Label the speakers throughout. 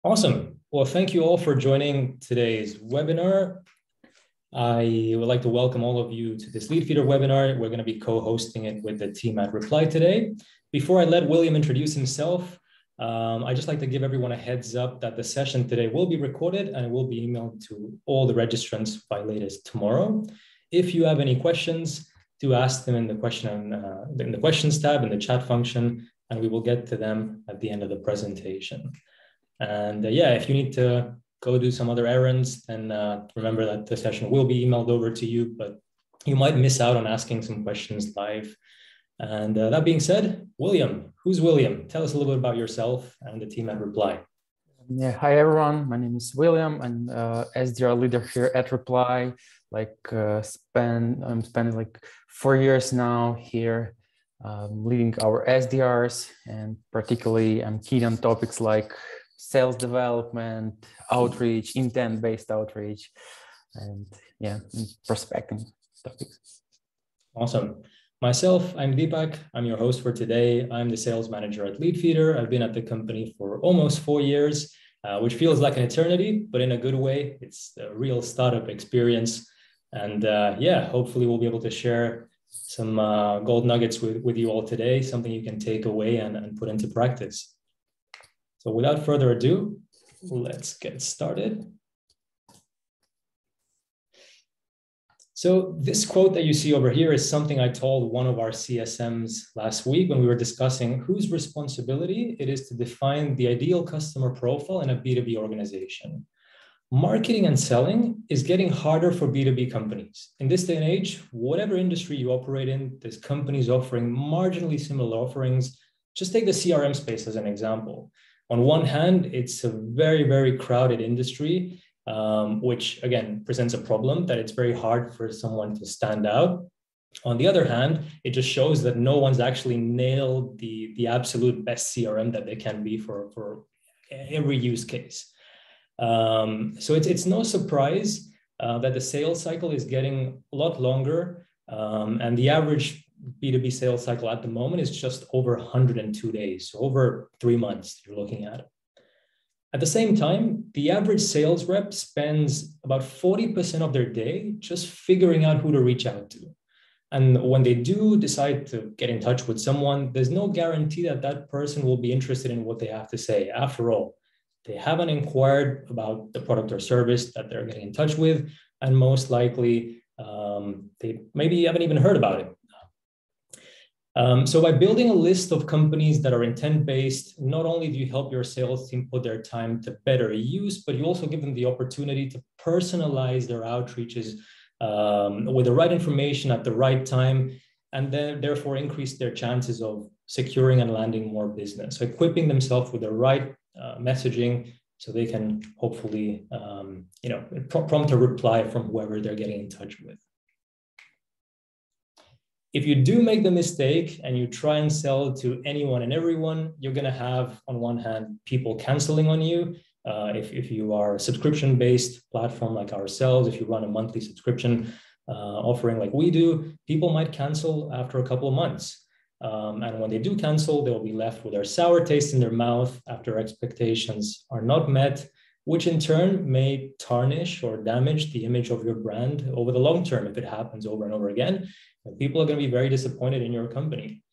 Speaker 1: Awesome. Well, thank you all for joining today's webinar. I would like to welcome all of you to this Leadfeeder webinar. We're going to be co-hosting it with the team at Reply today. Before I let William introduce himself, I'd just like to give everyone a heads up that the session today will be recorded and it will be emailed to all the registrants by latest tomorrow. If you have any questions, do ask them in the questions tab in the chat function, and we will get to them at the end of the presentation. And if you need to go do some other errands, then remember that the session will be emailed over to you, but you might miss out on asking some questions live. And that being said, William, who's William? Tell us a little bit about yourself and the team at Reply.
Speaker 2: Yeah, hi everyone. My name is William, and SDR leader here at Reply. I'm spending like 4 years now here, leading our SDRs, and particularly I'm keen on topics like sales development, outreach, intent-based outreach, and prospecting topics.
Speaker 1: Awesome. Myself, I'm Dipak. I'm your host for today. I'm the sales manager at Leadfeeder. I've been at the company for almost 4 years, which feels like an eternity, but in a good way. It's a real startup experience. And hopefully we'll be able to share some gold nuggets with you all today, something you can take away and put into practice. So without further ado, let's get started. So this quote that you see over here is something I told one of our CSMs last week when we were discussing whose responsibility it is to define the ideal customer profile in a B2B organization. Marketing and selling is getting harder for B2B companies. In this day and age, whatever industry you operate in, there's companies offering marginally similar offerings. Just take the CRM space as an example. On one hand, it's a very, very crowded industry, which again presents a problem that it's very hard for someone to stand out. On the other hand, it just shows that no one's actually nailed the absolute best CRM that they can be for every use case. So it's no surprise that the sales cycle is getting a lot longer, and the average B2B sales cycle at the moment is just over 102 days, so over 3 months you're looking at. At the same time, the average sales rep spends about 40% of their day just figuring out who to reach out to. And when they do decide to get in touch with someone, there's no guarantee that that person will be interested in what they have to say. After all, they haven't inquired about the product or service that they're getting in touch with, and most likely they maybe haven't even heard about it. So by building a list of companies that are intent-based, not only do you help your sales team put their time to better use, but you also give them the opportunity to personalize their outreaches with the right information at the right time, and then therefore increase their chances of securing and landing more business. So equipping themselves with the right messaging so they can hopefully prompt a reply from whoever they're getting in touch with. If you do make the mistake and you try and sell to anyone and everyone, you're going to have, on one hand, people canceling on you. If you are a subscription-based platform like ourselves, if you run a monthly subscription offering like we do, people might cancel after a couple of months. And when they do cancel, they'll be left with a sour taste in their mouth after expectations are not met, which in turn may tarnish or damage the image of your brand over the long term if it happens over and over again. And people are going to be very disappointed in your company.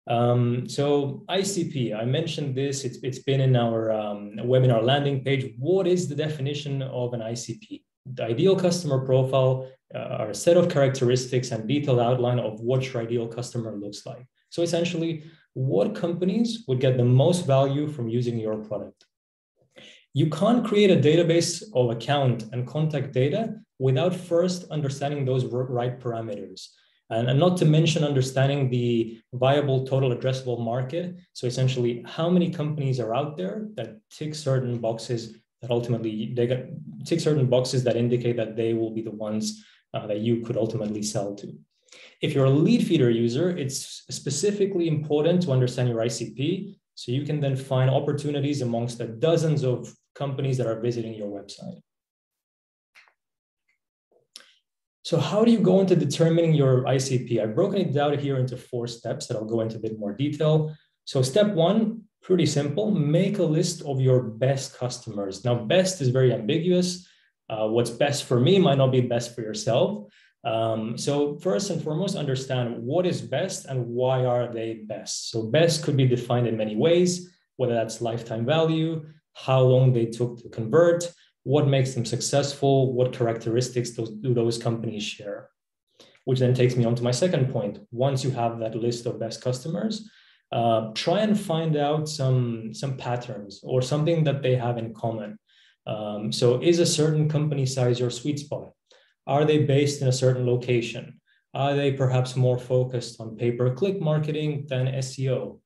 Speaker 1: So ICP, I mentioned this, it's been in our webinar landing page. What is the definition of an ICP? The ideal customer profile are a set of characteristics and detailed outline of what your ideal customer looks like. So essentially, what companies would get the most value from using your product? You can't create a database of account and contact data without first understanding those right parameters. And not to mention understanding the viable total addressable market. So essentially, how many companies are out there that tick certain boxes that ultimately tick certain boxes that indicate that they will be the ones that you could ultimately sell to. If you're a Leadfeeder user, it's specifically important to understand your ICP, so you can then find opportunities amongst the dozens of companies that are visiting your website. So how do you go into determining your ICP? I've broken it down here into 4 steps that I'll go into a bit more detail. So step 1, Pretty simple. Make a list of your best customers. Now, best is very ambiguous. What's best for me might not be best for yourself. So first and foremost, understand what is best and why are they best. So best could be defined in many ways, whether that's lifetime value, how long they took to convert, what makes them successful, what characteristics do those companies share. Which then takes me on to my second point. Once you have that list of best customers, try and find out some patterns or something that they have in common. So is a certain company size your sweet spot? Are they based in a certain location? Are they perhaps more focused on pay-per-click marketing than SEO?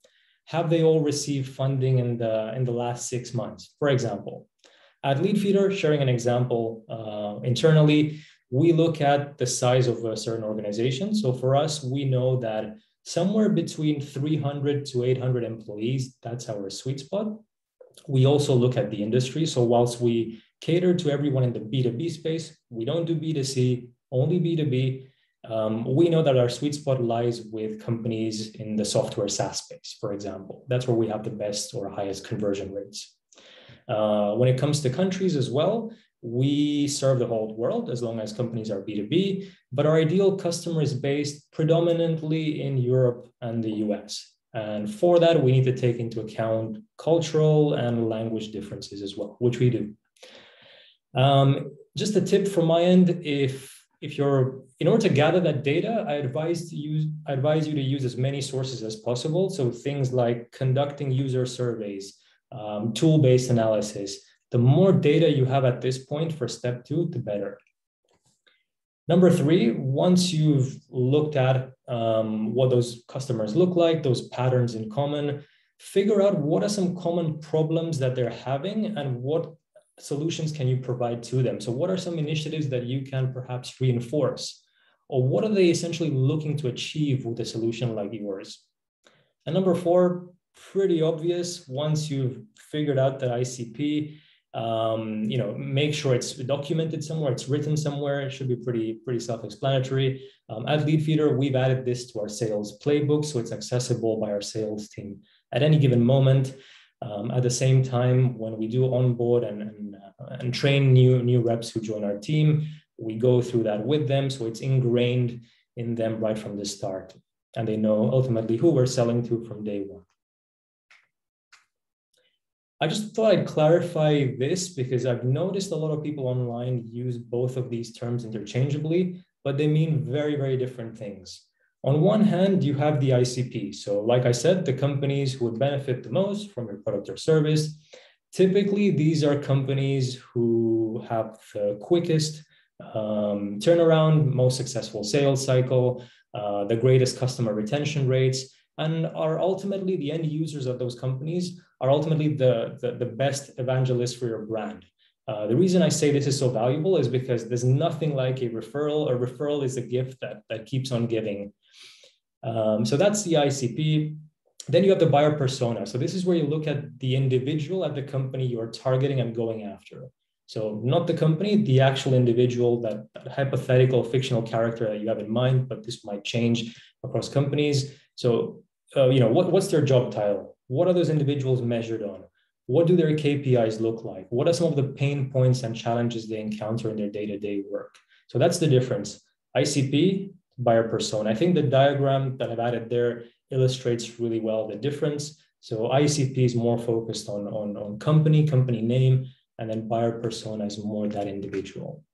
Speaker 1: Have they all received funding in the last 6 months, for example? At Leadfeeder, sharing an example internally, we look at the size of a certain organization. So for us, we know that somewhere between 300 to 800 employees, that's our sweet spot. We also look at the industry. So whilst we cater to everyone in the B2B space, we don't do B2C, only B2B. We know that our sweet spot lies with companies in the software SaaS space, for example. That's where we have the best or highest conversion rates. When it comes to countries as well, we serve the whole world as long as companies are B2B, but our ideal customer is based predominantly in Europe and the US. And for that, we need to take into account cultural and language differences as well, which we do. Just a tip from my end, in order to gather that data, I advise you to use as many sources as possible. So things like conducting user surveys, tool-based analysis. The more data you have at this point for step 2, the better. Number 3, once you've looked at what those customers look like, those patterns in common, figure out what are some common problems that they're having and what solutions can you provide to them. So what are some initiatives that you can perhaps reinforce? Or what are they essentially looking to achieve with a solution like yours? And number 4, pretty obvious, once you've figured out that ICP, make sure it's documented somewhere, it's written somewhere. It should be pretty self-explanatory. At Leadfeeder, we've added this to our sales playbook, so it's accessible by our sales team at any given moment. At the same time, when we do onboard and train new reps who join our team, we go through that with them, so it's ingrained in them right from the start, and they know ultimately who we're selling to from day one. I just thought I'd clarify this because I've noticed a lot of people online use both of these terms interchangeably, but they mean very, very different things. On one hand, you have the ICP. So like I said, the companies who would benefit the most from your product or service. Typically, these are companies who have the quickest turnaround, most successful sales cycle, the greatest customer retention rates, and are ultimately the end users of those companies are ultimately the best evangelists for your brand. The reason I say this is so valuable is because there's nothing like a referral. A referral is a gift that keeps on giving. So that's the ICP. Then you have the buyer persona. So this is where you look at the individual at the company you're targeting and going after. So not the company, the actual individual, that hypothetical fictional character that you have in mind, but this might change across companies. So, what's their job title? What are those individuals measured on? What do their KPIs look like? What are some of the pain points and challenges they encounter in their day-to-day work? So that's the difference. ICP, buyer persona. I think the diagram that I've added there illustrates really well the difference. So ICP is more focused on company name, and then buyer persona is more that individual.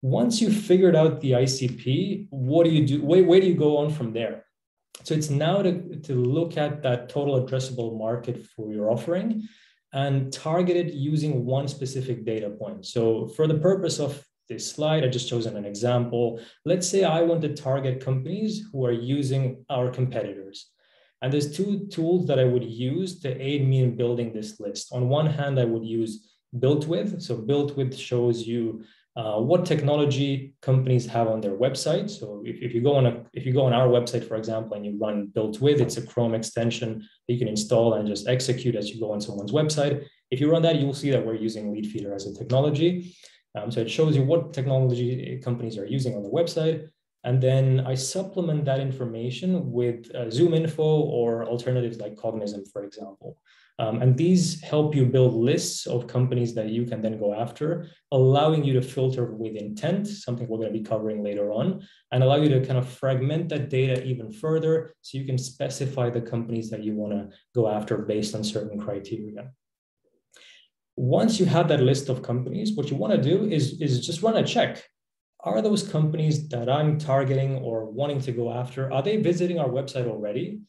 Speaker 1: Once you've figured out the ICP, what do you do? Where do you go on from there? So it's now to look at that total addressable market for your offering and target it using one specific data point. So for the purpose of this slide, I just chosen an example. Let's say I want to target companies who are using our competitors. And there's 2 tools that I would use to aid me in building this list. On one hand, I would use Built With. So Built With shows you what technology companies have on their website. So if you go on our website, for example, and you run Built With, it's a Chrome extension that you can install and just execute as you go on someone's website. If you run that, you'll see that we're using Leadfeeder as a technology. So it shows you what technology companies are using on the website. And then I supplement that information with Zoom info or alternatives like Cognizant, for example. And these help you build lists of companies that you can then go after, allowing you to filter with intent, something we're going to be covering later on, and allow you to kind of fragment that data even further so you can specify the companies that you want to go after based on certain criteria. Once you have that list of companies, what you want to do is just run a check. Are those companies that I'm targeting or wanting to go after, are they visiting our website already?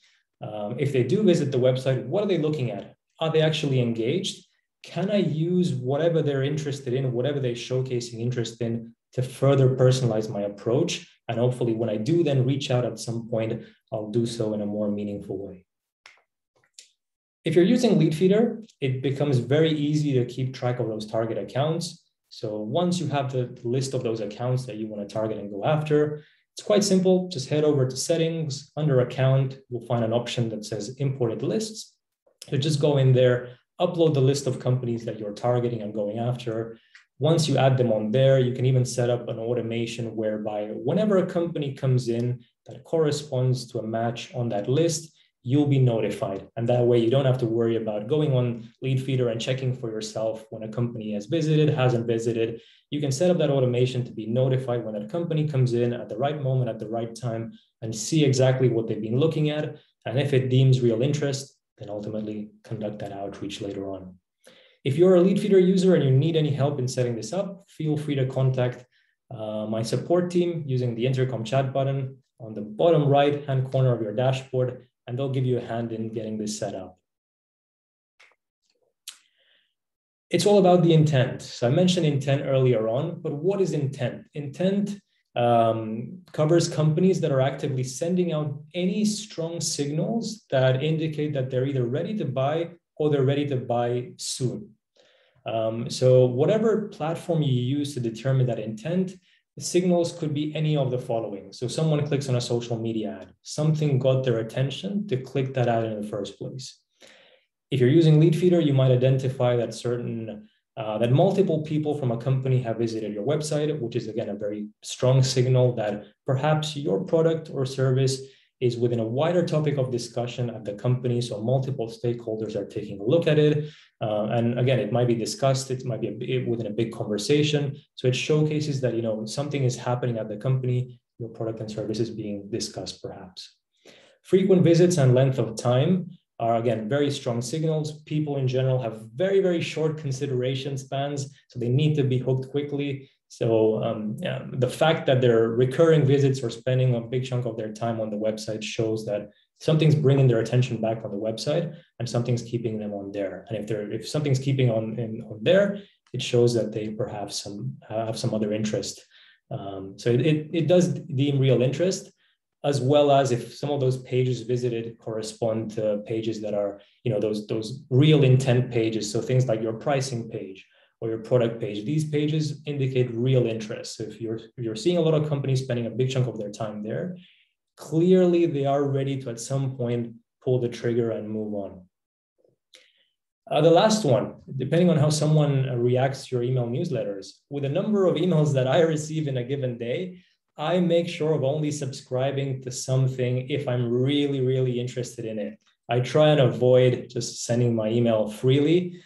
Speaker 1: If they do visit the website, what are they looking at? Are they actually engaged? Can I use whatever they're interested in, whatever they're showcasing interest in, to further personalize my approach? And hopefully when I do then reach out at some point, I'll do so in a more meaningful way. If you're using Leadfeeder, it becomes very easy to keep track of those target accounts. So once you have the list of those accounts that you want to target and go after, it's quite simple. Just head over to settings, under account, you'll find an option that says imported lists. So just go in there, upload the list of companies that you're targeting and going after. Once you add them on there, you can even set up an automation whereby whenever a company comes in that corresponds to a match on that list, you'll be notified. And that way you don't have to worry about going on Leadfeeder and checking for yourself when a company has visited, hasn't visited. You can set up that automation to be notified when that company comes in at the right moment, at the right time, and see exactly what they've been looking at. And if it deems real interest, then ultimately conduct that outreach later on. If you're a Leadfeeder user and you need any help in setting this up, feel free to contact my support team using the intercom chat button on the bottom right-hand corner of your dashboard, and they'll give you a hand in getting this set up. It's all about the intent. So I mentioned intent earlier on, but what is intent? Intent covers companies that are actively sending out any strong signals that indicate that they're either ready to buy or they're ready to buy soon. So whatever platform you use to determine that intent, the signals could be any of the following. So someone clicks on a social media ad, something got their attention to click that ad in the first place. If you're using Leadfeeder, you might identify that that multiple people from a company have visited your website, which is again a very strong signal that perhaps your product or service is within a wider topic of discussion at the company. So multiple stakeholders are taking a look at it. And again, it might be discussed, it might be within a big conversation. So it showcases that, something is happening at the company, your product and service is being discussed perhaps. Frequent visits and length of time are, again, very strong signals. People in general have very, very short consideration spans, so they need to be hooked quickly. So the fact that they're recurring visits or spending a big chunk of their time on the website shows that something's bringing their attention back on the website and something's keeping them on there. And if something's keeping on there, it shows that they perhaps have some other interest. So it does deem real interest, as well as if some of those pages visited correspond to pages that are, those real intent pages. So things like your pricing page or your product page, these pages indicate real interest. So if you're seeing a lot of companies spending a big chunk of their time there, clearly they are ready to at some point pull the trigger and move on. The last one, depending on how someone reacts to your email newsletters, with the number of emails that I receive in a given day, I make sure of only subscribing to something if I'm really, really interested in it. I try and avoid just sending my email freely.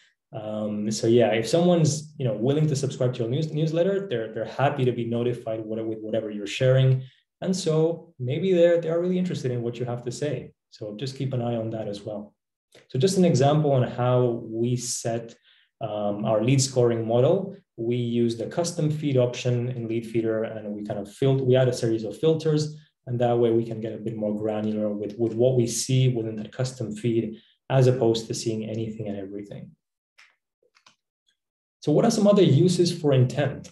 Speaker 1: So yeah, if someone's willing to subscribe to your newsletter, they're happy to be notified with whatever you're sharing. And so maybe they are really interested in what you have to say. So just keep an eye on that as well. So just an example on how we set our lead scoring model. We use the custom feed option in Leadfeeder, and we add a series of filters, and that way we can get a bit more granular with what we see within that custom feed, as opposed to seeing anything and everything. So what are some other uses for intent?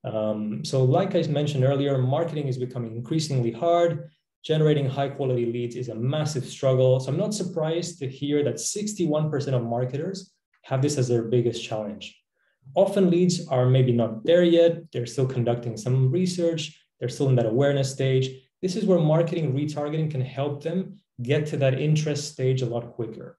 Speaker 1: So like I mentioned earlier, marketing is becoming increasingly hard. Generating high quality leads is a massive struggle. So I'm not surprised to hear that 61% of marketers have this as their biggest challenge. Often leads are maybe not there yet. They're still conducting some research. They're still in that awareness stage. This is where marketing retargeting can help them get to that interest stage a lot quicker.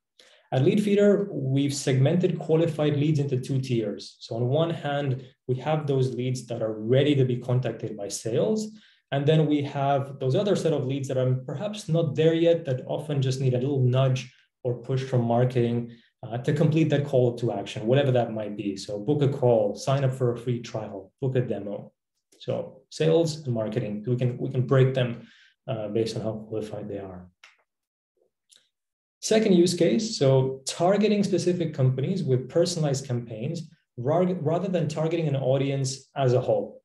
Speaker 1: At Leadfeeder, we've segmented qualified leads into 2 tiers. So on one hand, we have those leads that are ready to be contacted by sales. And then we have those other set of leads that are perhaps not there yet, that often just need a little nudge or push from marketing to complete that call to action, whatever that might be. So book a call, sign up for a free trial, book a demo. So sales and marketing, we can break them based on how qualified they are. Second use case, so targeting specific companies with personalized campaigns rather than targeting an audience as a whole.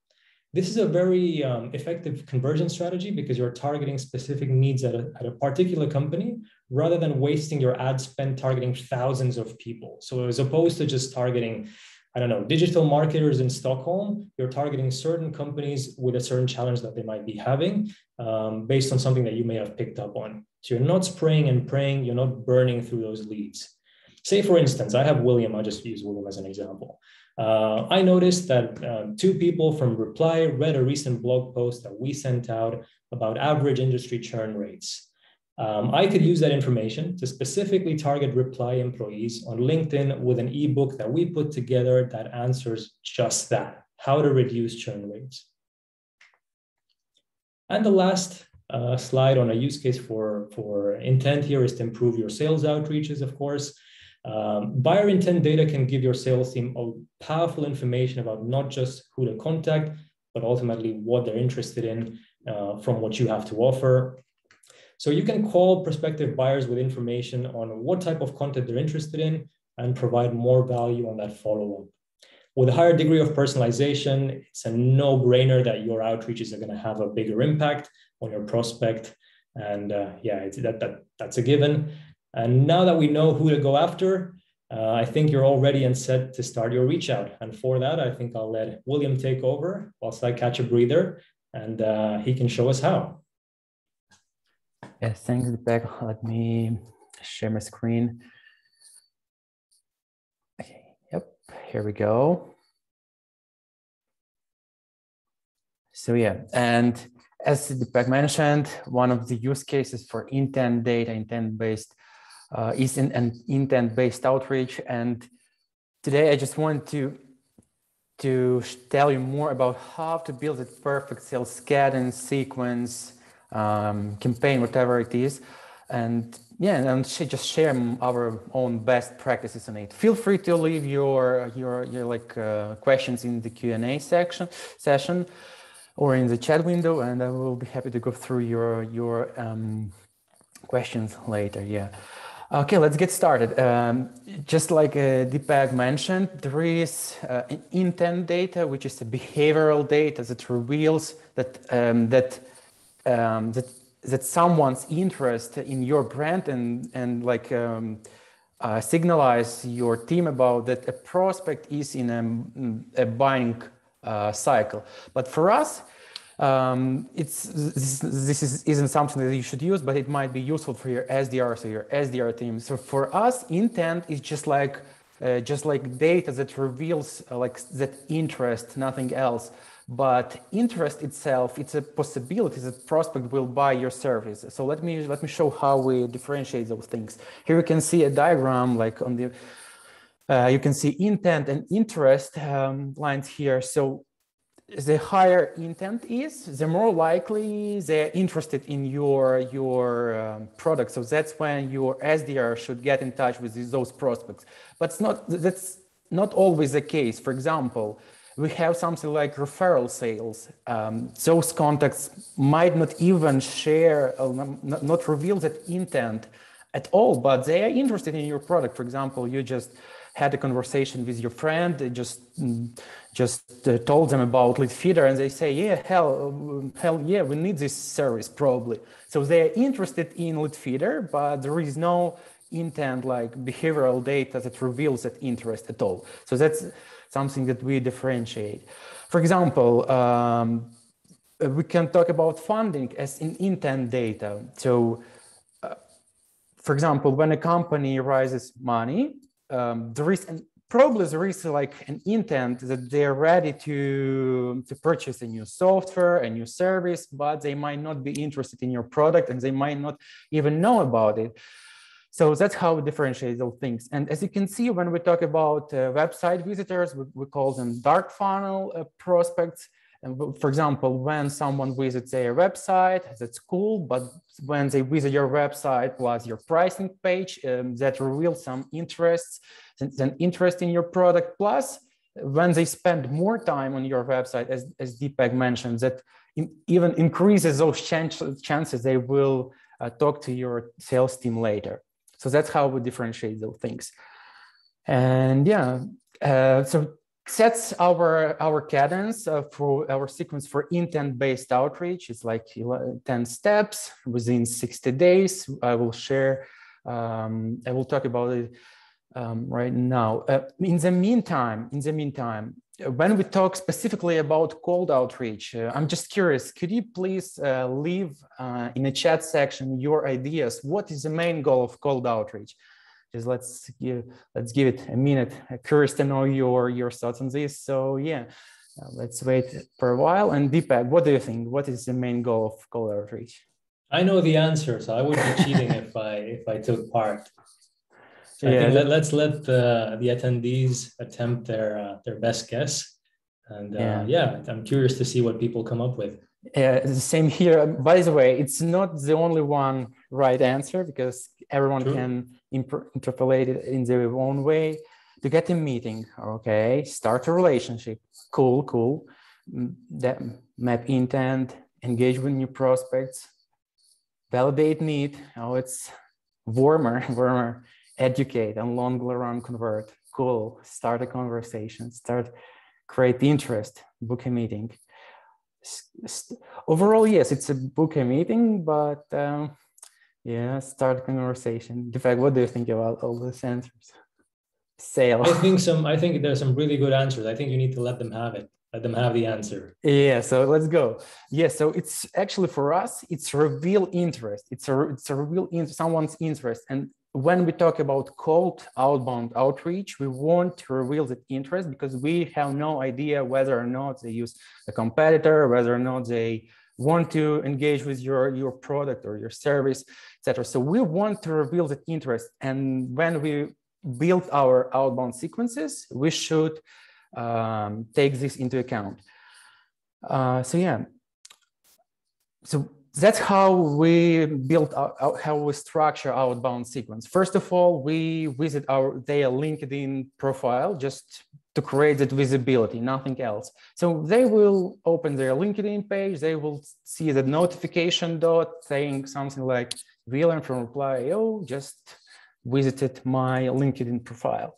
Speaker 1: This is a very effective conversion strategy because you're targeting specific needs at a particular company rather than wasting your ad spend targeting thousands of people. So as opposed to just targeting, I don't know, digital marketers in Stockholm, you're targeting certain companies with a certain challenge that they might be having based on something that you may have picked up on. So you're not spraying and praying, you're not burning through those leads. Say, for instance, I have William, I'll just use William as an example. I noticed that 2 people from Reply read a recent blog post that we sent out about average industry churn rates. I could use that information to specifically target Reply employees on LinkedIn with an ebook that we put together that answers just that, how to reduce churn rates. And the last slide on a use case for intent here is to improve your sales outreaches, of course. Buyer intent data can give your sales team powerful information about not just who to contact, but ultimately what they're interested in from what you have to offer. So you can call prospective buyers with information on what type of content they're interested in and provide more value on that follow-up. With a higher degree of personalization, it's a no-brainer that your outreaches are going to have a bigger impact on your prospect. And that's a given. And now that we know who to go after, I think you're all ready and set to start your reach out. And for that, I think I'll let William take over whilst I catch a breather, and he can show us how.
Speaker 2: Yes, thanks, Dipak. Let me share my screen. Okay, yep, here we go. So yeah, and as Dipak mentioned, one of the use cases for intent data, intent-based, is an intent-based outreach. And today I just want to tell you more about how to build a perfect sales cadence, sequence, campaign, whatever it is. And yeah, and just share our own best practices on it. Feel free to leave your questions in the Q&A session or in the chat window, and I will be happy to go through your questions later. Yeah. Okay, let's get started. Just like Dipak mentioned, there is intent data, which is the behavioral data that reveals that someone's interest in your brand and signalize your team about that a prospect is in a buying cycle. But for us, this isn't something that you should use, but it might be useful for your SDR, so your SDR team. So for us, intent is just like data that reveals that interest, nothing else. But interest itself, it's a possibility that prospect will buy your service. So let me show how we differentiate those things. Here you can see a diagram, like on the you can see intent and interest lines here. So the higher intent is, the more likely they're interested in your product. So that's when your SDR should get in touch with those prospects. But that's not always the case. For example, we have something like referral sales. Those contacts might not even share, not reveal that intent at all, but they are interested in your product. For example, you just had a conversation with your friend, they just told them about Leadfeeder, and they say, yeah, hell yeah, we need this service probably. So they're interested in Leadfeeder, but there is no intent like behavioral data that reveals that interest at all. So that's something that we differentiate. For example, we can talk about funding as in intent data. So for example, when a company raises money, there is like an intent that they're ready to purchase a new software, a new service, but they might not be interested in your product and they might not even know about it. So that's how we differentiate those things. And as you can see, when we talk about website visitors, we call them dark funnel prospects. And for example, when someone visits their website, that's cool. But when they visit your website plus your pricing page, that reveals some interests, an interest in your product. Plus, when they spend more time on your website, as Dipak mentioned, that even increases those chances they will talk to your sales team later. So that's how we differentiate those things. And yeah, so sets our cadence for our sequence for intent-based outreach. It's like 10 steps within 60 days. I will share, I will talk about it right now. In the meantime, when we talk specifically about cold outreach, I'm just curious, could you please leave in the chat section your ideas? What is the main goal of cold outreach? Just let's give it a minute. Curious to know your thoughts on this. So yeah, let's wait for a while. And Dipak, what do you think? What is the main goal of cold outreach?
Speaker 1: I know the answer, so I would be cheating if I took part. So
Speaker 2: yeah,
Speaker 1: I think let's let the attendees attempt their best guess. And yeah, I'm curious to see what people come up with.
Speaker 2: The same here. By the way, it's not the only one right answer because everyone can interpolate it in their own way. To get a meeting, okay, start a relationship, cool. That map intent, engage with new prospects, validate need. Oh, it's warmer. Educate and long run convert. Cool. Start a conversation. Create interest. Book a meeting. Overall, yes, it's a book a meeting, but yeah, start a conversation. In fact, what do you think about all these answers? Sale.
Speaker 1: I think there's some really good answers. I think you need to let them have it. Let them have the answer.
Speaker 2: Yeah, so let's go. Yeah, so it's actually for us, it's reveal interest. It's a reveal someone's interest. And when we talk about cold outbound outreach, we want to reveal that interest because we have no idea whether or not they use a competitor, whether or not they want to engage with your product or your service, etc. So we want to reveal that interest. And when we build our outbound sequences, we should take this into account. So yeah, so that's how we build how we structure outbound sequence. First of all, we visit their LinkedIn profile just to create that visibility, nothing else. So they will open their LinkedIn page. They will see the notification dot saying something like William from Reply.io just visited my LinkedIn profile.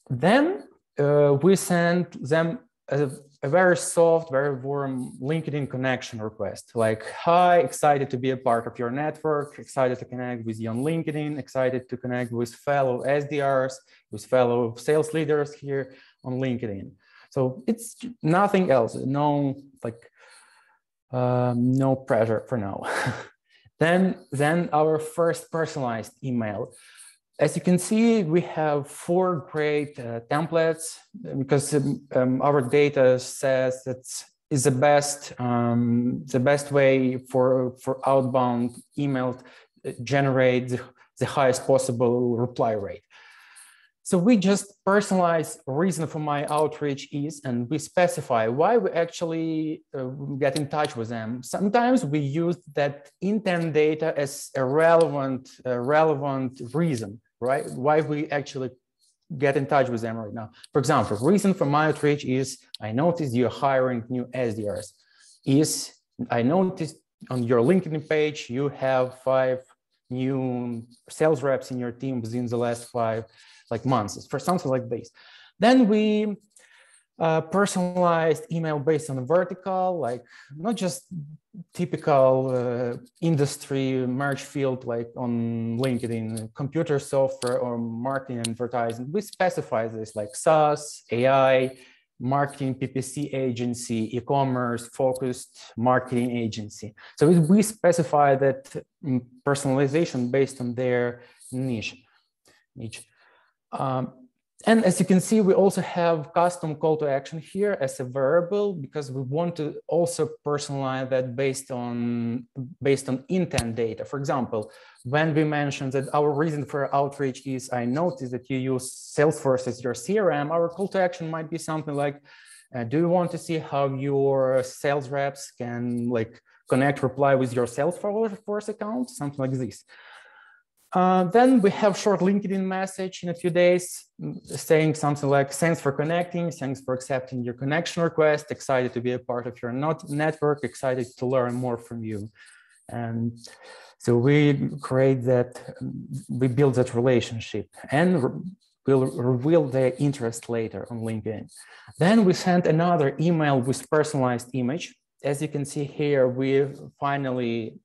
Speaker 2: Then we send them a very soft, very warm LinkedIn connection request, like, hi, excited to be a part of your network, excited to connect with you on LinkedIn, excited to connect with fellow SDRs, with fellow sales leaders here on LinkedIn. So it's nothing else, no pressure for now. Then our first personalized email. As you can see, we have 4 great templates because our data says that is the best way for outbound email generate the highest possible reply rate. So we just personalize reason for my outreach is, and we specify why we actually get in touch with them. Sometimes we use that intent data as a relevant reason, right? Why we actually get in touch with them right now. For example, reason for my outreach is, I noticed you're hiring new SDRs. I noticed on your LinkedIn page, you have 5 new sales reps in your team within the last 5 months, for something like this. Then we personalized email based on a vertical, like not just typical industry merge field like on LinkedIn, computer software or marketing and advertising. We specify this like SaaS, AI, marketing, PPC agency, e-commerce focused marketing agency. So we specify that personalization based on their niche. And as you can see, we also have custom call to action here as a variable because we want to also personalize that based on intent data. For example, when we mentioned that our reason for outreach is, I noticed that you use Salesforce as your CRM, our call to action might be something like, Do you want to see how your sales reps can like connect reply with your Salesforce account? Something like this. Then we have short LinkedIn message in a few days saying something like, thanks for connecting, thanks for accepting your connection request, excited to be a part of your network, excited to learn more from you. And so we create that, we build that relationship and we'll reveal the interest later on LinkedIn. Then we send another email with personalized image. As you can see here, we finally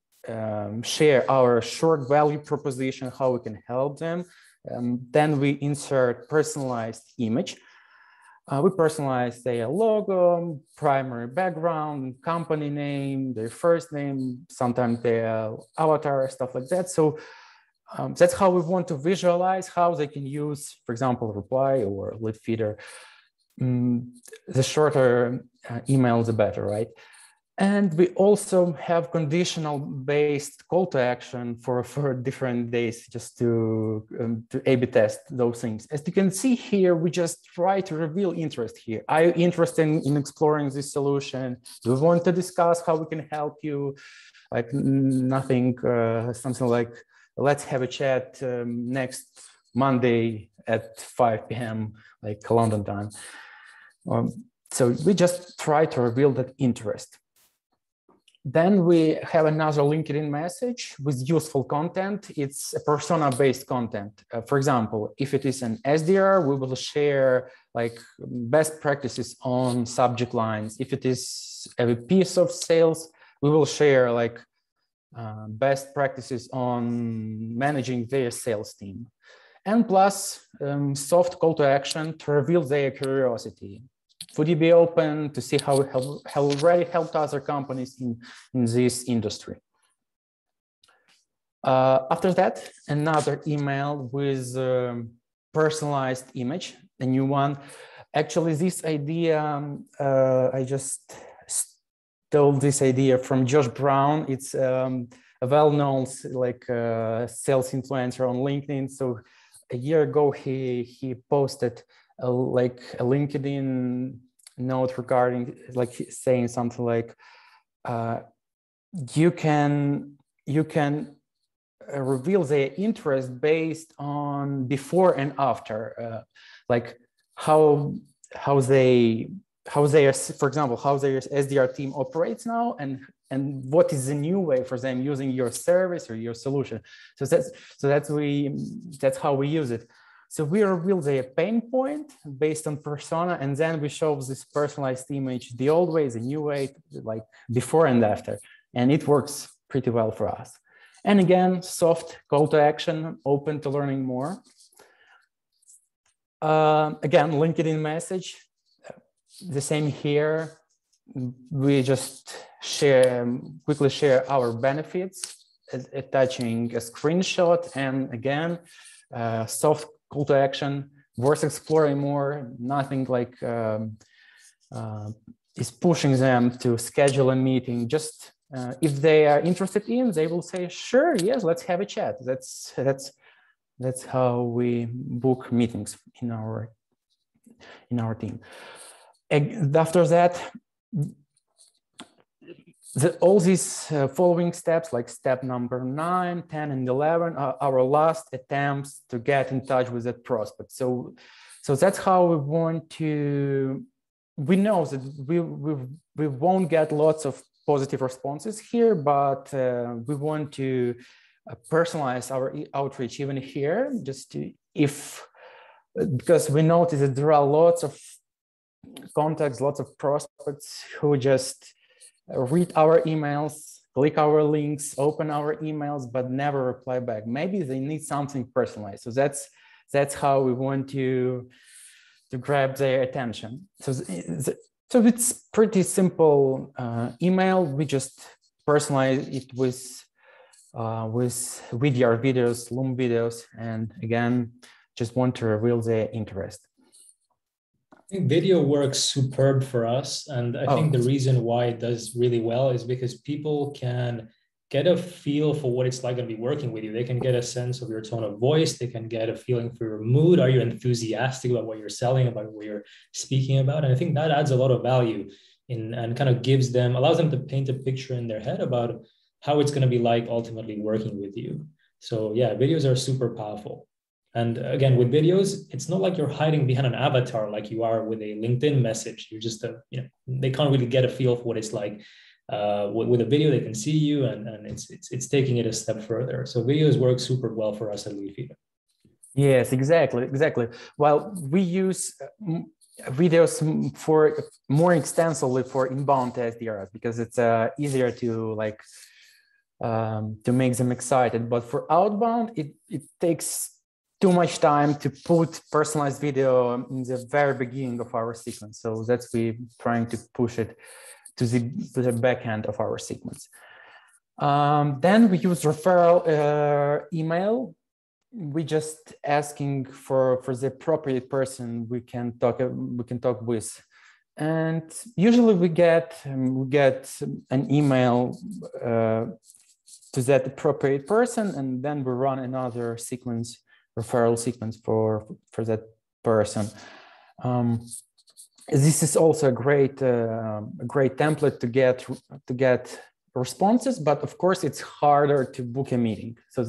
Speaker 2: share our short value proposition, how we can help them. Then we insert personalized image. We personalize their logo, primary background, company name, their first name, sometimes their avatar, stuff like that. So that's how we want to visualize how they can use, for example, Reply or Leadfeeder. The shorter email, the better, right? And we also have conditional based call to action for different days, just to A/B test those things. As you can see here, we just try to reveal interest here. Are you interested in exploring this solution? Do you want to discuss how we can help you? Like nothing, something like, let's have a chat next Monday at 5 p.m. like London time. So we just try to reveal that interest. Then we have another LinkedIn message with useful content. It's a persona-based content. For example, if it is an SDR, we will share like best practices on subject lines. If it is a piece of sales, we will share like best practices on managing their sales team. And plus soft call to action to reveal their curiosity. Would you be open to see how we have already helped other companies in this industry? After that, another email with personalized image, a new one. Actually, this idea, I just stole this idea from Josh Brown. It's a well-known like sales influencer on LinkedIn. So a year ago, he posted like a LinkedIn note regarding like saying something like you can reveal their interest based on before and after, like how they for example how their SDR team operates now and what is the new way for them using your service or your solution. So that's how we use it. So we reveal the pain point based on persona, and then we show this personalized image, the old way, the new way, like before and after. And it works pretty well for us. And again, soft call to action, open to learning more. Again, LinkedIn message, the same here. We just quickly share our benefits, attaching a screenshot, and again, soft call to action, worth exploring more, nothing like is pushing them to schedule a meeting. Just if they are interested in, they will say, sure, yes, let's have a chat. That's how we book meetings in our team. And after that, all these following steps, like step number 9, 10, and 11, are our last attempts to get in touch with that prospect. So that's how we want to. We know that we won't get lots of positive responses here, but we want to personalize our outreach even here, just to, because we notice that there are lots of contacts, lots of prospects who just read our emails, click our links, open our emails, but never reply back. Maybe they need something personalized. So that's how we want to grab their attention. So it's pretty simple email. We just personalize it with VDR videos, Loom videos, and again, just want to reveal their interest.
Speaker 1: I think video works superb for us. And I think the reason why it does really well is because people can get a feel for what it's like going to be working with you. They can get a sense of your tone of voice. They can get a feeling for your mood. Are you enthusiastic about what you're selling, about what you're speaking about? And I think that adds a lot of value in, and kind of allows them to paint a picture in their head about how it's going to be like ultimately working with you. So yeah, videos are super powerful. And again, with videos, it's not like you're hiding behind an avatar like you are with a LinkedIn message. You're just, they can't really get a feel for what it's like. With a video, they can see you, and it's taking it a step further. So videos work super well for us at Leadfeeder.
Speaker 2: Yes, exactly. Well, we use videos for more extensively for inbound SDRs because it's easier to to make them excited. But for outbound, it takes too much time to put personalized video in the very beginning of our sequence. So that's we trying to push it to the back end of our sequence. Then we use referral email. We just asking for the appropriate person we can talk with, and usually we get an email to that appropriate person, and then we run another referral sequence for that person. This is also a great template to get responses, but of course it's harder to book a meeting. So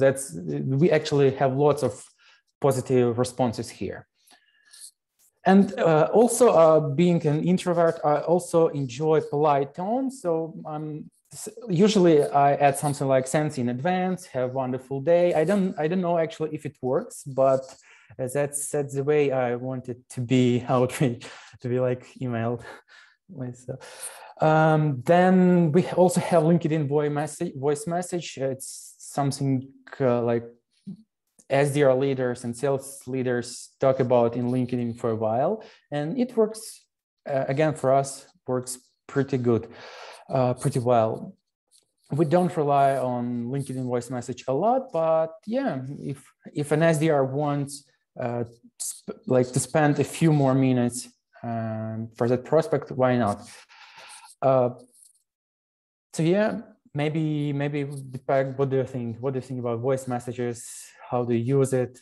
Speaker 2: we actually have lots of positive responses here. And also being an introvert, I also enjoy polite tone. So usually I add something like "thanks in advance, have a wonderful day." I don't know actually if it works, but that's the way I want it to be outreach, to be like emailed myself. Then we also have LinkedIn voice message. It's something like SDR leaders and sales leaders talk about in LinkedIn for a while, and it works again for us. Works pretty good, pretty well. We don't rely on LinkedIn voice message a lot, but yeah, if an SDR wants to spend a few more minutes for that prospect, why not? So yeah, maybe Dipak, what do you think? What do you think about voice messages? How do you use it?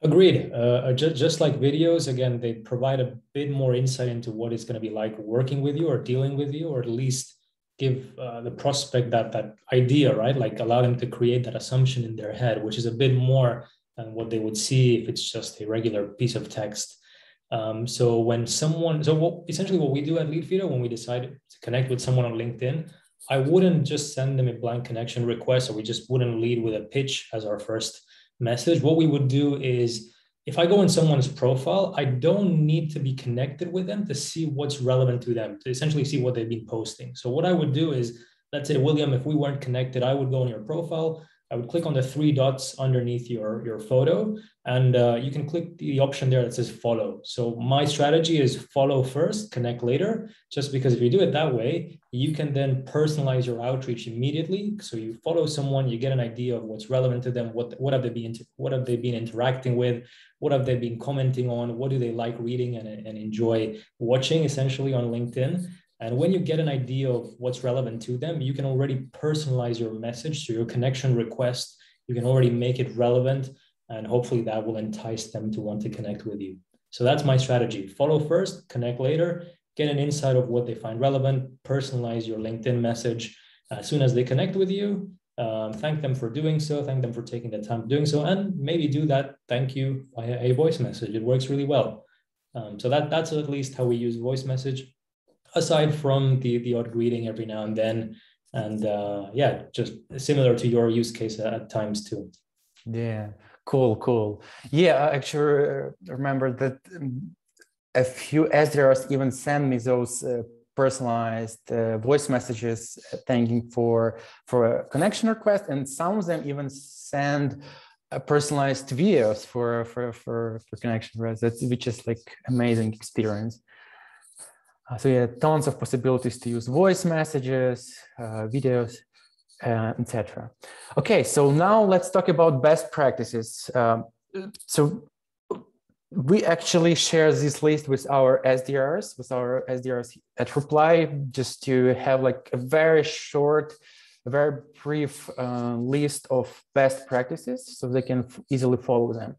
Speaker 1: Agreed. Just like videos, again, they provide a bit more insight into what it's going to be like working with you or dealing with you, or at least give the prospect that idea, right? Like allow them to create that assumption in their head, which is a bit more than what they would see if it's just a regular piece of text. So essentially what we do at Leadfeeder when we decide to connect with someone on LinkedIn, I wouldn't just send them a blank connection request, or we just wouldn't lead with a pitch as our first message. What we would do is, if I go in someone's profile, I don't need to be connected with them to see what's relevant to them, to essentially see what they've been posting. So what I would do is, let's say, William, if we weren't connected, I would go on your profile, I would click on the 3 dots underneath your photo, and you can click the option there that says follow. So my strategy is follow first, connect later, just because if you do it that way, you can then personalize your outreach immediately. So you follow someone, you get an idea of what's relevant to them, what have they been interacting with, what have they been commenting on, what do they like reading and enjoy watching essentially on LinkedIn. And when you get an idea of what's relevant to them, you can already personalize your message. So your connection request, you can already make it relevant, and hopefully that will entice them to want to connect with you. So that's my strategy. Follow first, connect later, get an insight of what they find relevant, personalize your LinkedIn message. As soon as they connect with you, thank them for doing so, thank them for taking the time doing so, and maybe do that thank you via a voice message. It works really well. So that's at least how we use voice message, aside from the odd greeting every now and then. And yeah, just similar to your use case at times too.
Speaker 2: Yeah, cool. Yeah, I actually remember that a few SDRs even send me those personalized voice messages thanking for a connection request, and some of them even send personalized videos for connection requests, which is like amazing experience. So yeah, tons of possibilities to use voice messages, videos, etc. Okay, so now let's talk about best practices. So we actually share this list with our SDRs, at Reply, just to have like a very short a very brief list of best practices so they can easily follow them.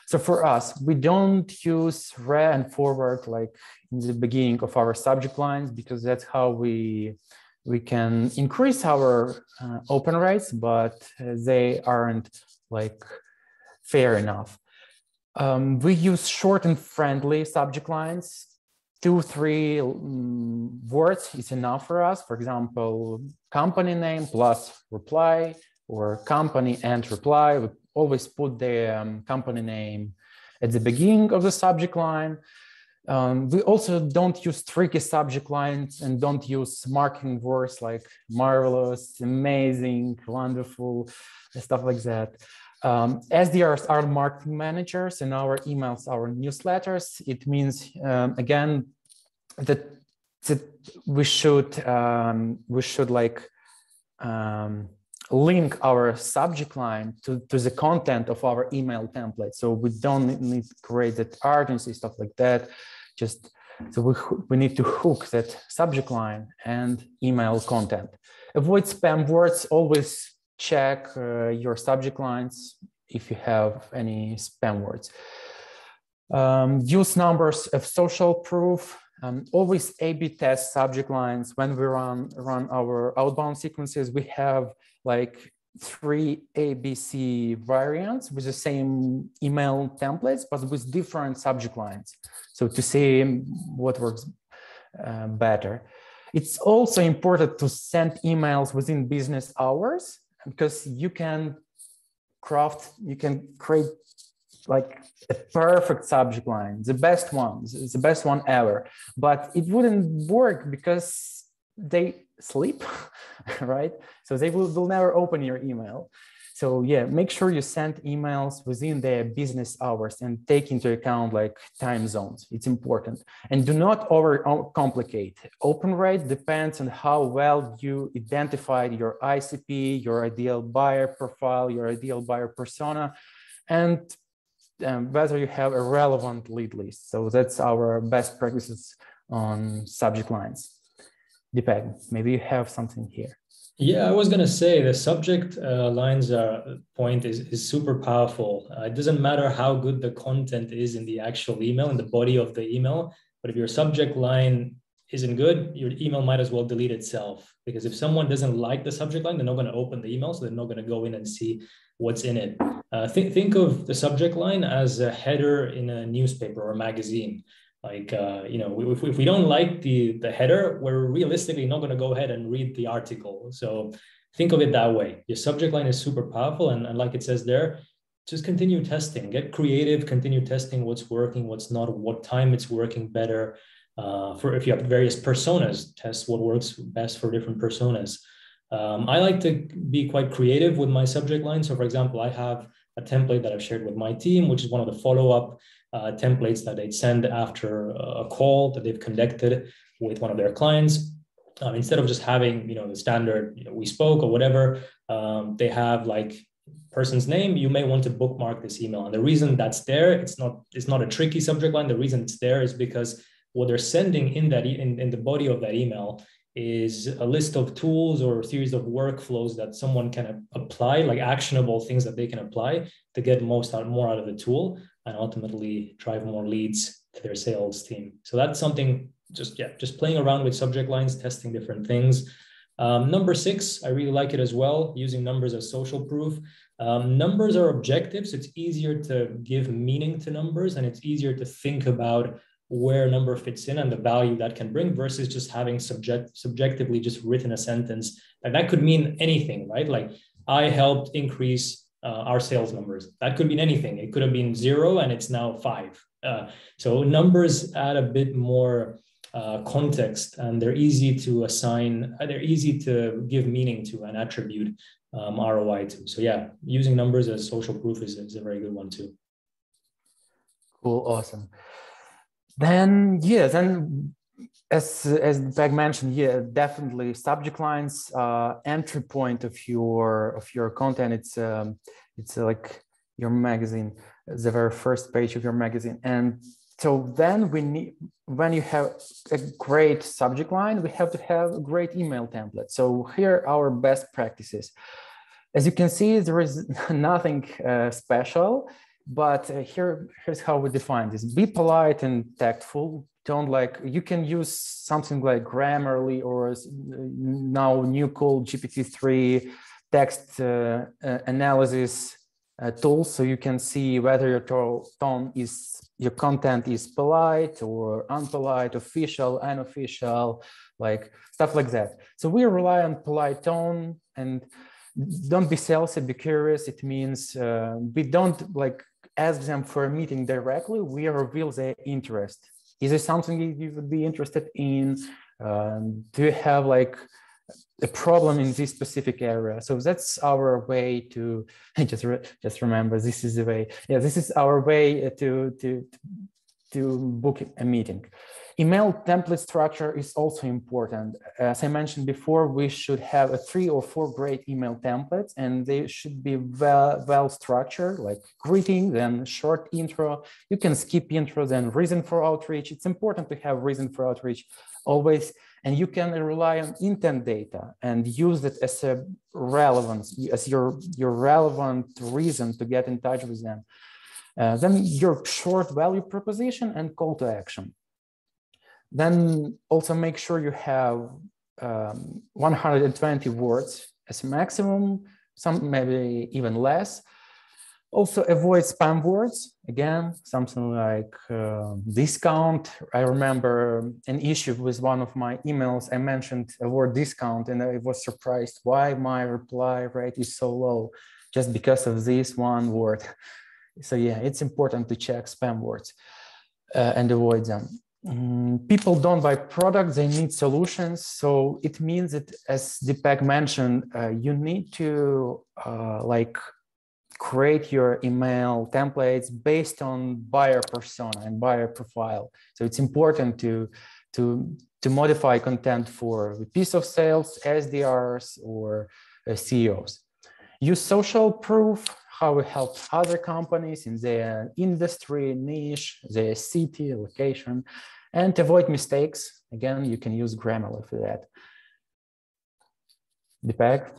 Speaker 2: So for us, we don't use re and forward like in the beginning of our subject lines, because that's how we can increase our open rates, but they aren't like fair enough. We use short and friendly subject lines. 2-3 words is enough for us. For example, company name plus reply, or company and reply. We always put the company name at the beginning of the subject line. We also don't use tricky subject lines and don't use marketing words like marvelous, amazing, wonderful, stuff like that. SDRs are marketing managers in our emails, our newsletters. It means, again, that we should like link our subject line to the content of our email template. So we don't need to create that urgency, stuff like that. Just so we need to hook that subject line and email content. Avoid spam words. Always check your subject lines if you have any spam words. Use numbers of social proof. Always A/B test subject lines. When we run our outbound sequences, we have like 3 ABC variants with the same email templates, but with different subject lines. So to see what works better. It's also important to send emails within business hours, because you can create like a perfect subject line, the best one ever, but it wouldn't work because they sleep, right? So they will never open your email. So yeah, make sure you send emails within their business hours and take into account like time zones. It's important. And do not overcomplicate. Open rate depends on how well you identified your ICP, your ideal buyer profile, your ideal buyer persona, and whether you have a relevant lead list. So that's our best practices on subject lines. Dipak, maybe you have something here.
Speaker 1: Yeah, I was going to say the subject lines point is super powerful. It doesn't matter how good the content is in the actual email, in the body of the email, but if your subject line isn't good, your email might as well delete itself. Because if someone doesn't like the subject line, they're not going to open the email, so they're not going to go in and see what's in it. Think of the subject line as a header in a newspaper or a magazine. Like, if we don't like the header, we're realistically not going to go ahead and read the article. So think of it that way. Your subject line is super powerful. And like it says there, just continue testing, get creative, continue testing what's working, what's not, what time it's working better. If you have various personas, test what works best for different personas. I like to be quite creative with my subject line. So for example, I have a template that I've shared with my team, which is one of the follow-up templates that they'd send after a call that they've conducted with one of their clients. Instead of just having, the standard, we spoke or whatever, they have like person's name. You may want to bookmark this email. And the reason that's there, it's not a tricky subject line. The reason it's there is because what they're sending in the body of that email is a list of tools or a series of workflows that someone can apply, like actionable things that they can apply to get more out of the tool and ultimately drive more leads to their sales team. So that's something, just playing around with subject lines, testing different things. Number 6, I really like it as well, using numbers as social proof. Numbers are objectives. It's easier to give meaning to numbers, and it's easier to think about where a number fits in and the value that can bring versus just having subjectively just written a sentence. And that could mean anything, right? Like, I helped increase our sales numbers. That could mean anything. It could have been 0 and it's now 5. So numbers add a bit more context, and they're easy to assign, they're easy to give meaning to and attribute ROI to. So yeah, using numbers as social proof is a very good one too.
Speaker 2: Cool, awesome. Then as Dipak mentioned, definitely subject lines, entry point of your content. It's like your magazine, the very first page of your magazine. And So then we need, when you have a great subject line, we have to have a great email template. So here are our best practices. As you can see, there is nothing special, but here's how we define this. Be polite and tactful. Don't you can use something like Grammarly or now new called GPT-3 text analysis tools, so you can see whether your content is polite or unpolite, official, unofficial, like stuff like that. So we rely on polite tone, and don't be salesy, be curious. It means we don't ask them for a meeting directly. We reveal their interest. Is there something you would be interested in? Do you have a problem in this specific area? So that's our way to just remember, this is the way. Yeah, this is our way to book a meeting. Email template structure is also important. As I mentioned before, we should have 3 or 4 great email templates, and they should be well structured, like greeting, then short intro. You can skip intro, then reason for outreach. It's important to have reason for outreach always, and you can rely on intent data and use it as a relevance, as your relevant reason to get in touch with them. Then your short value proposition and call to action. Then also make sure you have 120 words as a maximum, some maybe even less. Also avoid spam words. Again, something like discount. I remember an issue with one of my emails. I mentioned a word discount, and I was surprised why my reply rate is so low, just because of this one word. So yeah, it's important to check spam words and avoid them. People don't buy products, they need solutions. So it means that, as Dipak mentioned, you need to create your email templates based on buyer persona and buyer profile. So it's important to modify content for VPs of sales, SDRs, or CEOs. Use social proof, how it helps other companies in their industry, niche, their city, location, and avoid mistakes. Again, you can use Grammarly for that. Dipak?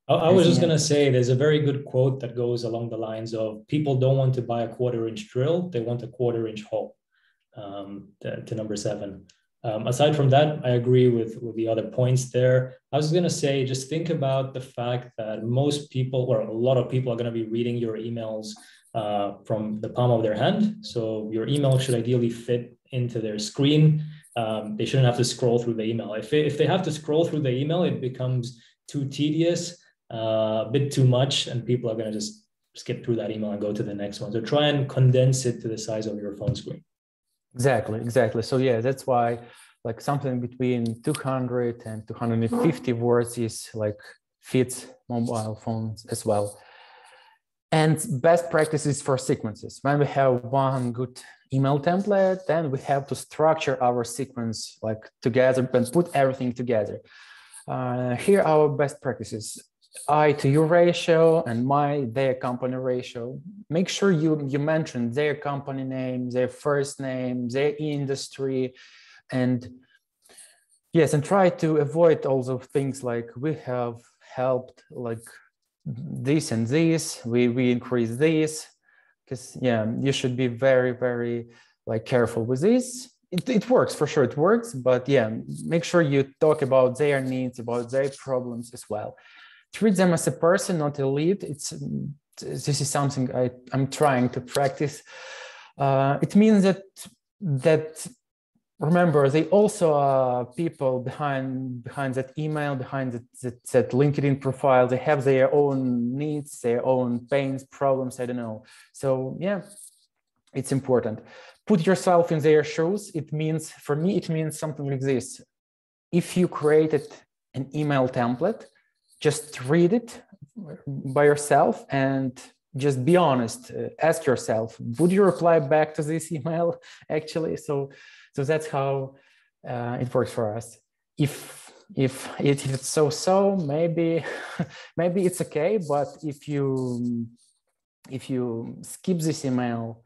Speaker 1: I was just going to say, there's a very good quote that goes along the lines of, people don't want to buy a 1/4-inch drill, they want a 1/4-inch hole, to number 7. Aside from that, I agree with the other points there. I was going to say, just think about the fact that most people, or a lot of people, are going to be reading your emails from the palm of their hand. So your email should ideally fit into their screen. They shouldn't have to scroll through the email. If they have to scroll through the email, it becomes too tedious, a bit too much, and people are going to just skip through that email and go to the next one. So try and condense it to the size of your phone screen.
Speaker 2: Exactly. So yeah, that's why something between 200 and 250 words is fits mobile phones as well. And best practices for sequences. When we have one good email template, then we have to structure our sequence together and put everything together. Here are our best practices. I to you ratio and their company ratio. Make sure you mention their company name, their first name, their industry, and yes, and try to avoid all those things like we have helped this and this, we increase this, because yeah, you should be very, very careful with this. It works, for sure it works, but yeah, make sure you talk about their needs, about their problems as well. Treat them as a person, not a lead. This is something I'm trying to practice. It means that remember, they also are people behind that email, behind that LinkedIn profile. They have their own needs, their own pains, problems. I don't know. So yeah, it's important. Put yourself in their shoes. For me, it means something like this. If you created an email template, just read it by yourself and just be honest. Ask yourself, would you reply back to this email actually? So that's how it works for us. If it's so, maybe it's okay. But if you skip this email,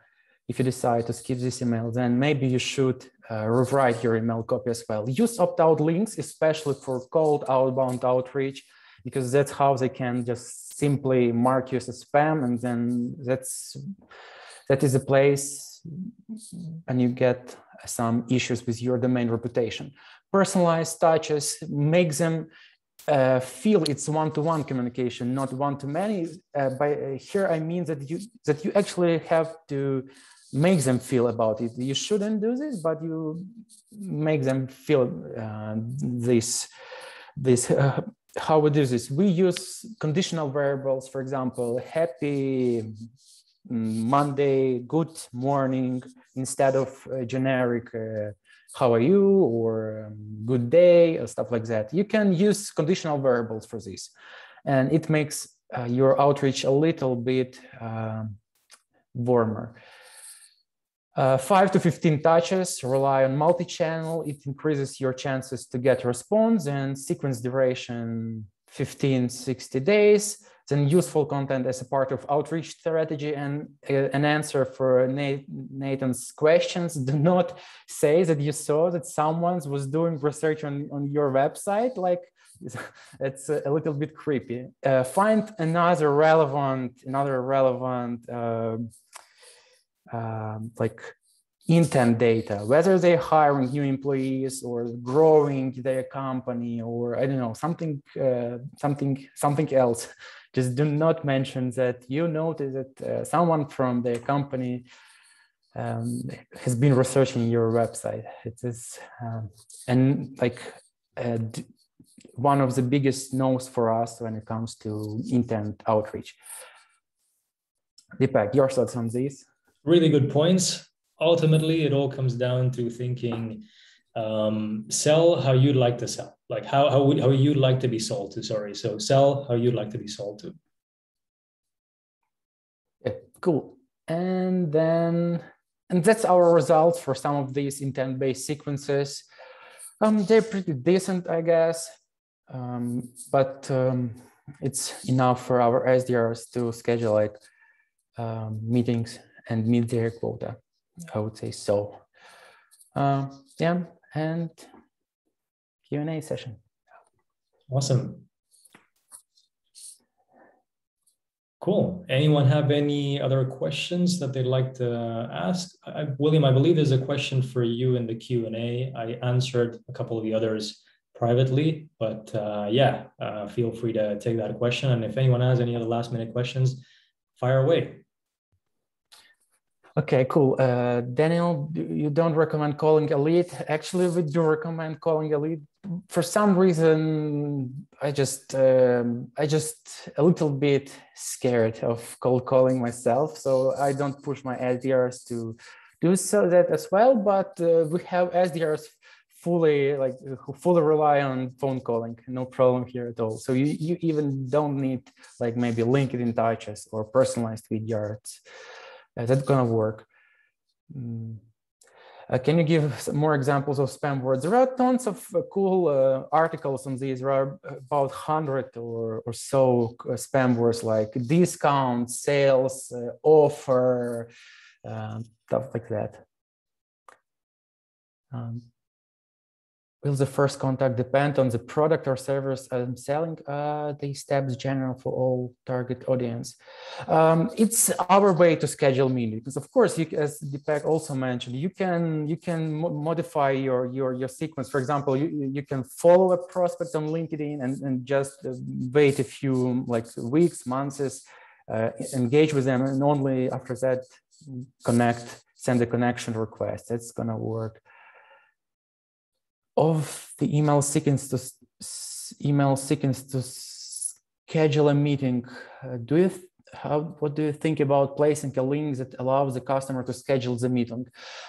Speaker 2: if you decide to skip this email, then maybe you should rewrite your email copy as well. Use opt-out links, especially for cold outbound outreach, because that's how they can just simply mark you as a spam, and then that is a place and you get some issues with your domain reputation. Personalized touches, make them feel it's one-to-one communication, not one-to-many. By here I mean that you actually have to make them feel about it. You shouldn't do this, but you make them feel this. How we do this? We use conditional variables, for example, happy Monday, good morning, instead of generic how are you, or good day, or stuff like that. You can use conditional variables for this, and it makes your outreach a little bit warmer. 5 to 15 touches, rely on multi-channel. It increases your chances to get a response, and sequence duration 15, 60 days. Then useful content as a part of outreach strategy. And an answer for Nathan's questions: do not say that you saw that someone was doing research on your website. Like, it's a little bit creepy. Find another relevant like intent data, whether they're hiring new employees or growing their company, or I don't know, something else. Just do not mention that you notice that someone from the company has been researching your website. It is and like one of the biggest no's for us when it comes to intent outreach. Dipak, your thoughts on this?
Speaker 1: Really good points. Ultimately, it all comes down to thinking, sell how you'd like to sell, like how you'd like to be sold to. Sorry, so sell how you'd like to be sold to.
Speaker 2: Yeah, cool. And that's our results for some of these intent-based sequences. They're pretty decent, I guess, but it's enough for our SDRs to schedule like meetings and meet their quota, I would say so. Yeah, and Q&A session.
Speaker 1: Awesome. Cool. Anyone have any other questions that they'd like to ask? William, I believe there's a question for you in the Q&A. I answered a couple of the others privately, but yeah, feel free to take that question. And if anyone has any other last minute questions, fire away.
Speaker 2: Okay, cool. Daniel, you don't recommend calling a lead. Actually, we do recommend calling a lead. For some reason, I just a little bit scared of cold calling myself, so I don't push my SDRs to do so that as well. But we have SDRs who fully rely on phone calling. No problem here at all. So you even don't need like maybe LinkedIn touches or personalized videos. That's gonna work. Can you give some more examples of spam words? There are tons of cool articles on these. There are about 100 or so spam words like discount, sales, offer, stuff like that. Will the first contact depend on the product or service I'm selling? The steps general for all target audience. It's our way to schedule meetings. Because of course, as Dipak also mentioned, you can modify your sequence. For example, you can follow a prospect on LinkedIn and just wait a few like weeks, months, engage with them, and only after that send a connection request. That's gonna work. Of the email sequence to schedule a meeting, what do you think about placing a link that allows the customer to schedule the meeting?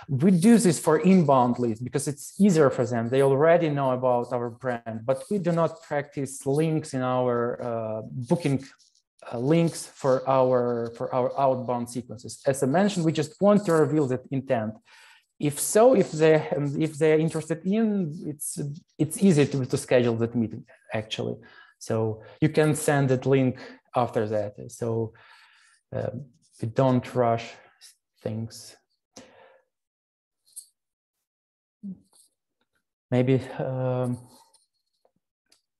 Speaker 2: We do this for inbound leads because it's easier for them. They already know about our brand, but we do not practice links in our booking links for our outbound sequences. As I mentioned, we just want to reveal that intent. If they're interested in, it's easy to schedule that meeting actually. So you can send that link after that. So we don't rush things maybe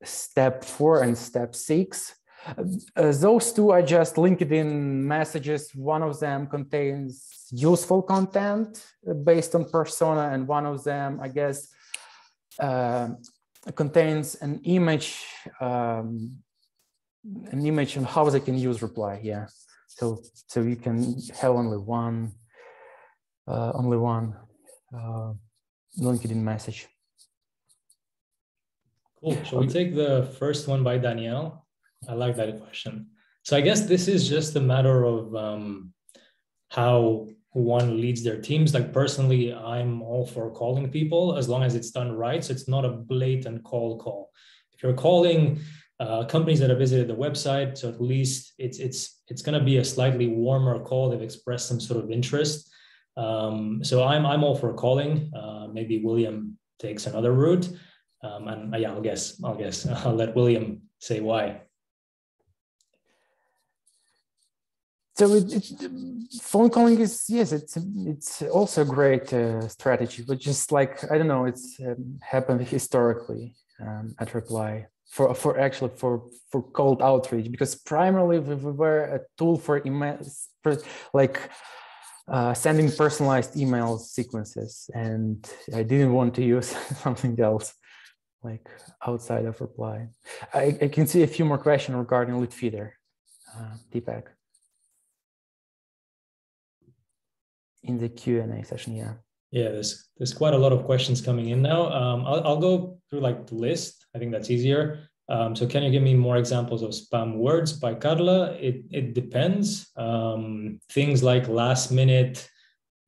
Speaker 2: step 4 and step 6. Those two are just LinkedIn messages. One of them contains useful content based on persona, and one of them, I guess, contains an image on how they can use reply. Yeah, so you can have only one LinkedIn message.
Speaker 1: Cool. Shall we take the first one by Danielle? I like that question. So I guess this is just a matter of how one leads their teams. Like personally, I'm all for calling people as long as it's done right. So it's not a blatant call. If you're calling companies that have visited the website, so at least it's going to be a slightly warmer call. They've expressed some sort of interest. So I'm all for calling. Maybe William takes another route. And yeah, I'll guess I'll let William say why.
Speaker 2: So phone calling is, yes, it's also a great strategy, but just like, I don't know, it's happened historically at Reply for cold outreach, because primarily we were a tool for emails, like sending personalized email sequences, and I didn't want to use something else like outside of Reply. I can see a few more questions regarding Leadfeeder, Dipak. In the Q&A session, yeah.
Speaker 1: Yeah, there's quite a lot of questions coming in now. I'll go through like the list. I think that's easier. So can you give me more examples of spam words by Carla? It depends. Things like last minute,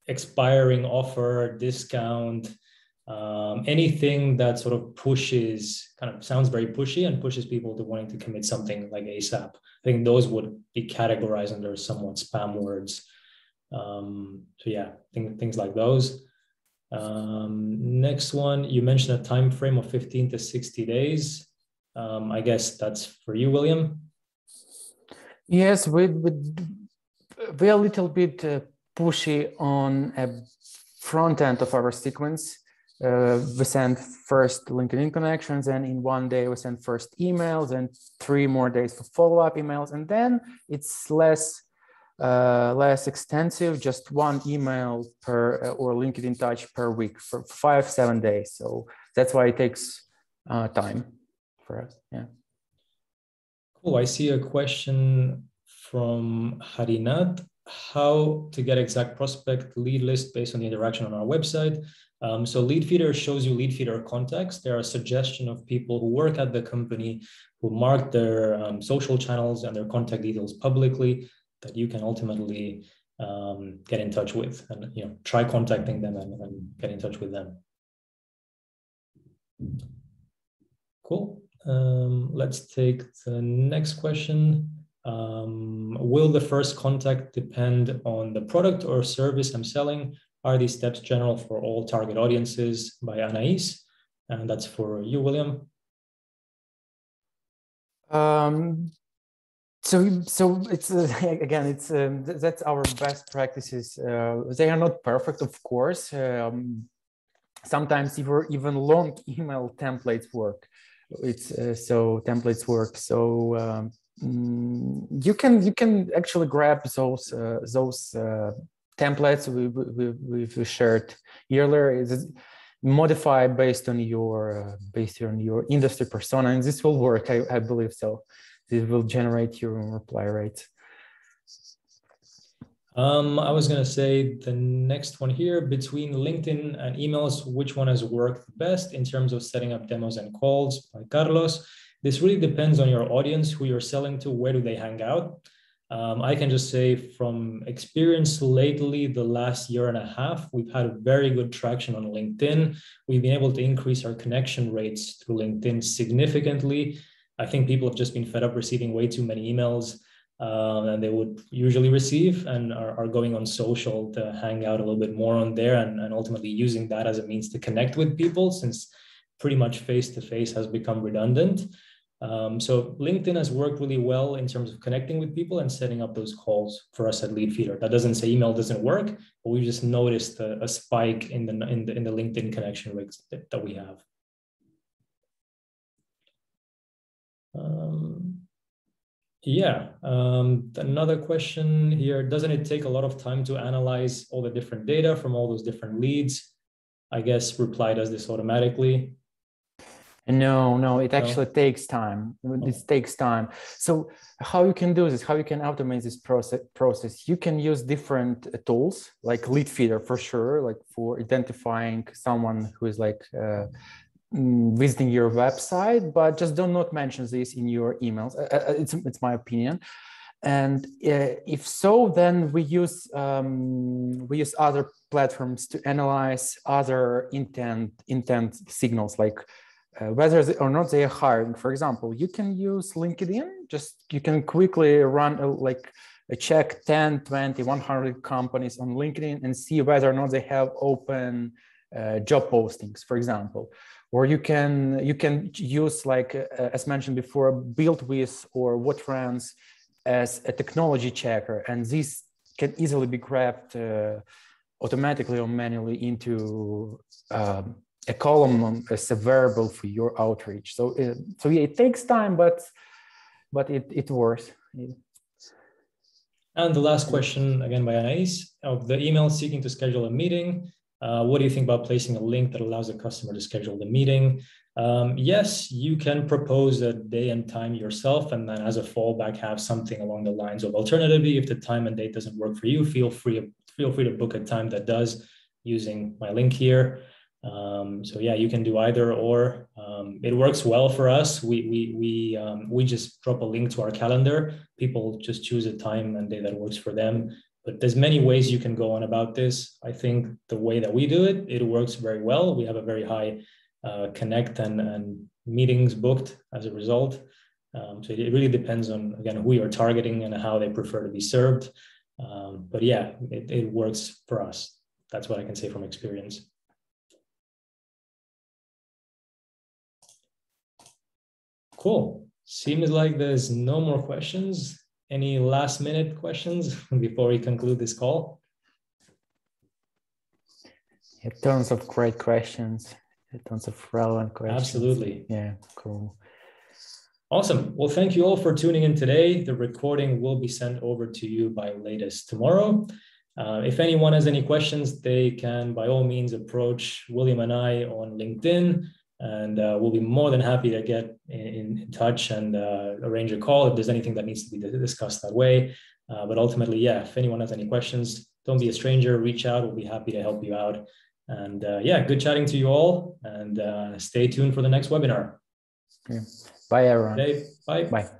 Speaker 1: expiring offer, discount, anything that sort of pushes, kind of sounds very pushy and pushes people to wanting to commit something like ASAP. I think those would be categorized under somewhat spam words. So yeah, things like those. Next one, you mentioned a time frame of 15 to 60 days. I guess that's for you, William.
Speaker 2: Yes, we're a little bit pushy on a front end of our sequence. We send first LinkedIn connections, and in one day we send first emails, and 3 more days for follow-up emails, and then it's less extensive, just 1 email per or LinkedIn touch per week for 5-7 days. So that's why it takes time for us. Yeah.
Speaker 1: Cool. I see a question from Harinat. How to get exact prospect lead list based on the interaction on our website. So Leadfeeder shows you Leadfeeder contacts. There are a suggestion of people who work at the company who mark their social channels and their contact details publicly, that you can ultimately get in touch with, and try contacting them and get in touch with them. Cool. Let's take the next question. Will the first contact depend on the product or service I'm selling? Are these steps general for all target audiences? By Anais, and that's for you, William.
Speaker 2: So it's again, it's that's our best practices. They are not perfect, of course. Sometimes even long email templates work. So templates work. So you can actually grab those templates we've shared earlier. Modify based on your industry persona, and this will work. I believe so. This will generate your reply rate.
Speaker 1: I was going to say the next one here, between LinkedIn and emails, which one has worked best in terms of setting up demos and calls? By Carlos. This really depends on your audience, who you're selling to, where do they hang out. I can just say from experience lately, the last year and a half, we've had very good traction on LinkedIn. We've been able to increase our connection rates through LinkedIn significantly. I think people have just been fed up receiving way too many emails than they would usually receive, and are going on social to hang out a little bit more on there, and ultimately using that as a means to connect with people, since pretty much face-to-face has become redundant. So LinkedIn has worked really well in terms of connecting with people and setting up those calls for us at Leadfeeder. That doesn't say email doesn't work, but we just noticed a spike in the LinkedIn connection rates that we have. Another question here. Doesn't it take a lot of time to analyze all the different data from all those different leads? I guess Reply does this automatically.
Speaker 2: No, it actually takes time. This takes time. So how you can do this, how you can automate this process, you can use different tools like Leadfeeder for sure, like for identifying someone who is like visiting your website, but just do not mention this in your emails. It's my opinion. And if so, then we use other platforms to analyze other intent signals, like whether or not they are hiring. For example, you can use LinkedIn. You can quickly run a check 10, 20, 100 companies on LinkedIn and see whether or not they have open job postings, for example. Or you can use, like as mentioned before, Build With or WhatTrends as a technology checker, and this can easily be grabbed automatically or manually into a column as a variable for your outreach. So yeah, it takes time, but it works.
Speaker 1: And the last question, again by Anais, of the email seeking to schedule a meeting. What do you think about placing a link that allows the customer to schedule the meeting? Yes, you can propose a day and time yourself, and then as a fallback, have something along the lines of, alternatively, if the time and date doesn't work for you, feel free to book a time that does using my link here. So yeah, you can do either or. It works well for us. We just drop a link to our calendar. People just choose a time and day that works for them. But there's many ways you can go on about this. I think the way that we do it, it works very well. We have a very high connect and meetings booked as a result. So it really depends on, again, who you're targeting and how they prefer to be served. But yeah, it works for us. That's what I can say from experience. Cool. Seems like there's no more questions. Any last minute questions before we conclude this call?
Speaker 2: Yeah, tons of great questions. Tons of relevant questions.
Speaker 1: Absolutely.
Speaker 2: Yeah, cool.
Speaker 1: Awesome. Well, thank you all for tuning in today. The recording will be sent over to you by latest tomorrow. If anyone has any questions, they can by all means approach William and I on LinkedIn, and we'll be more than happy to get in touch and arrange a call if there's anything that needs to be discussed that way. But ultimately, yeah, if anyone has any questions, don't be a stranger, reach out. We'll be happy to help you out. And yeah, good chatting to you all, and stay tuned for the next webinar.
Speaker 2: Yeah. Bye, everyone.
Speaker 1: Okay, bye.
Speaker 2: Bye.